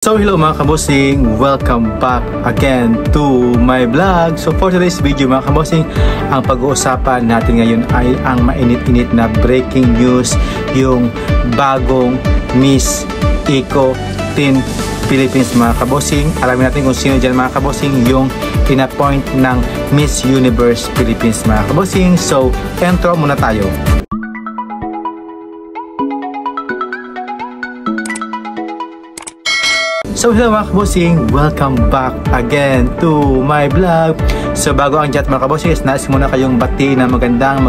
So hello mga kabosing, welcome back again to my vlog. So for today's video mga kabosing, ang pag-uusapan natin ngayon ay ang mainit-init na breaking news, yung bagong Miss Eco Teen Philippines mga kabosing. Alamin natin kung sino dyan mga kabosing yung in-appoint ng Miss Universe Philippines mga kabosing. So intro muna tayo. So hello mga kabosing, welcome back again to my vlog. So bago ang chat mga kabosing, nais muna kayong bati na magandang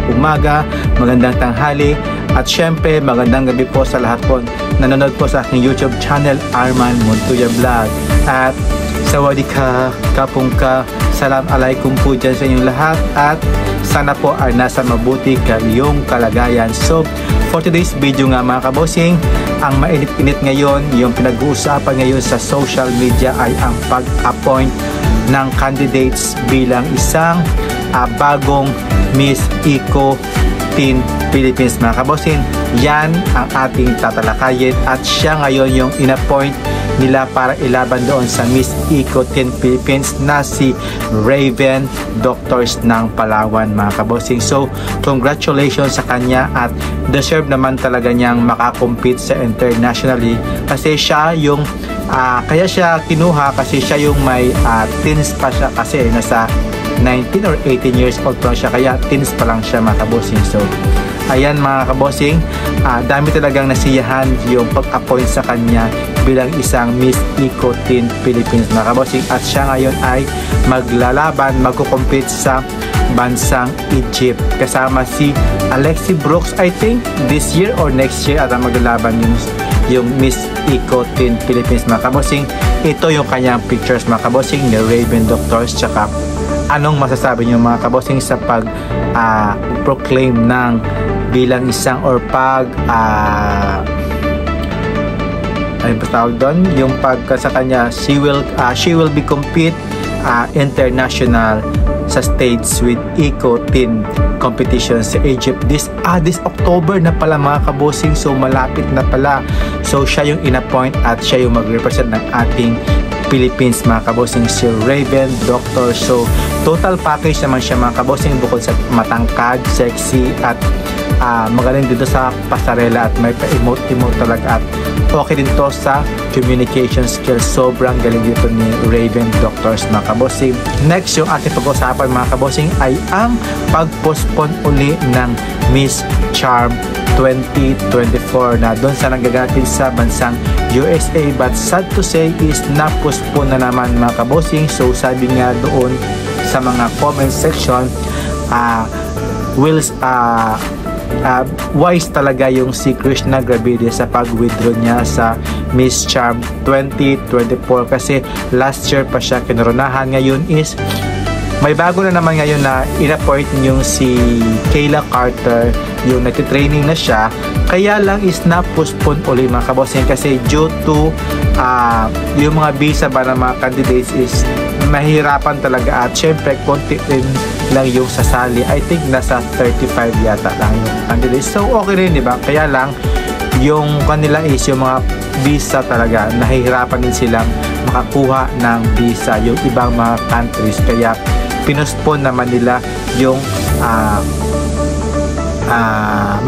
umaga, magandang tanghali, at syempre magandang gabi po sa lahat po nanonood po sa aking YouTube channel, Arman Montoya Vlog. At sawadika, kapungka, salam alaikum po dyan sa inyong lahat, at sana po ay nasa mabuti kayong kalagayan. So for today's video nga mga kabosing, ang mainit-init ngayon, yung pinag-uusapan ngayon sa social media ay ang pag-appoint ng candidates bilang isang bagong Miss Eco Teen Philippines mga kabosing. Yan ang ating tatalakayin, at siya ngayon yung in-appoint nila para ilaban doon sa Miss Eco Teen Philippines na si Raven Doctors ng Palawan mga kabosing. So congratulations sa kanya, at deserve naman talaga niyang makakompete sa internationally, kasi siya yung kaya siya kinuha kasi siya yung may teens pa siya, kasi nasa 19 or 18 years old pa siya, kaya teens pa lang siya mga kabosing. So ayan mga kabosing, dami talagang nasiyahan yung pag-appoint sa kanya bilang isang Miss Eco Teen Philippines mga kabosing, at siya ngayon ay magkukompete sa bansang Egypt kasama si Alexi Brooks. I think this year or next year at maglalaban yung Miss Eco Teen Philippines mga kabosing. Ito yung kanyang pictures mga kabosing ni Raven Doctors. Tsaka anong masasabi niyo mga kabosing sa proclaim ng bilang isang or ay tawag doon, yung sa kanya, she will be compete international sa states with Eco Teen competition sa Egypt this October na pala mga kabosing. So malapit na pala. So siya yung in-appoint at siya yung mag-represent ng ating Philippines mga kabosing, si Raven Doctor. So total package naman siya mga kabosing, bukod sa matangkad, sexy, at magaling dito sa pasarela, at may pa-emote talaga, at okay din to sa communication skills. Sobrang galing dito ni Raven Doctors mga kabosing. Next, yung ating pag-usapan mga kabosing ay ang pag-postpone uli ng Miss Charm 2024 na doon sa nanggagaling sa bansang USA, but sad to say is na-postpone na naman mga kabosing. So sabi nga doon sa mga comment section, wise talaga yung si Krishna Gravide sa pag-withdraw niya sa Miss Charm 2024, kasi last year pa siya kinoronahan. Ngayon is may bago na naman ngayon na in-appoint yung si Kayla Carter, yung nagtitraining na siya, kaya lang is na-postpone ulit mga kabosing, kasi due to yung mga visa ba ng mga candidates is mahirapan talaga, at syempre konti rin lang yung sasali. I think nasa 35 yata lang yung candidates, so okay rin diba? Kaya lang yung kanila is yung mga visa talaga, nahihirapan din silang makakuha ng visa yung ibang mga countries, kaya pinospone naman nila yung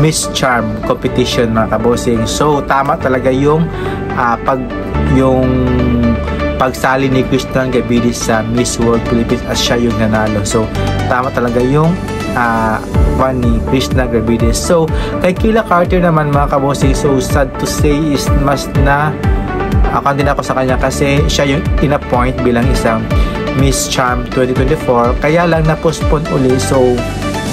Miss Charm competition mga kabosing. So tama talaga yung pagsali ni Krishna Gravide sa Miss World Philippines, at siya yung nanalo. So tama talaga yung ni Krishna Gravide. So kay Kayla Carter naman mga kabosing, so sad to say is mas na din ako sa kanya, kasi siya yung in-appoint bilang isang Miss Charm 2024, kaya lang na-postpone uli. So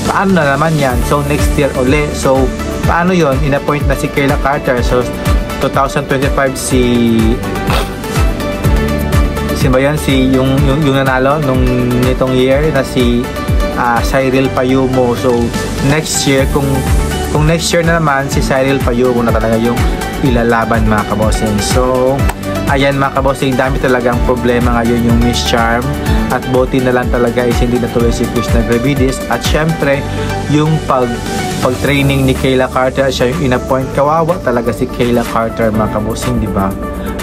paano na naman yan? So next year uli. So paano yon? In-appoint na si Kayla Carter. So 2025 si yung nanalo nung nitong year na si Cyril Payumo. So next year, kung next year na naman, si Cyril Payumo na talaga yung ilalaban mga kabosing. So ayan mga kabosing, dami talagang problema ngayon yung Miss Charm, at buti na lang talaga is hindi natuloy si Krishna Gravide. At syempre yung pag-training ni Kayla Carter, siya yung in-appoint. Kawawa talaga si Kayla Carter mga kabosing, di ba?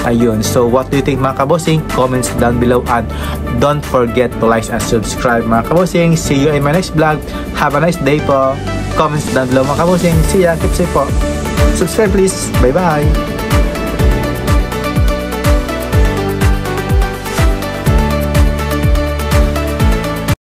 Ayun. So, what do you think mga kabossing? Comments down below and don't forget to like and subscribe mga kabossing. See you in my next vlog. Have a nice day po. Comments down below mga kabossing. See ya. Keep safe po. Subscribe please. Bye-bye.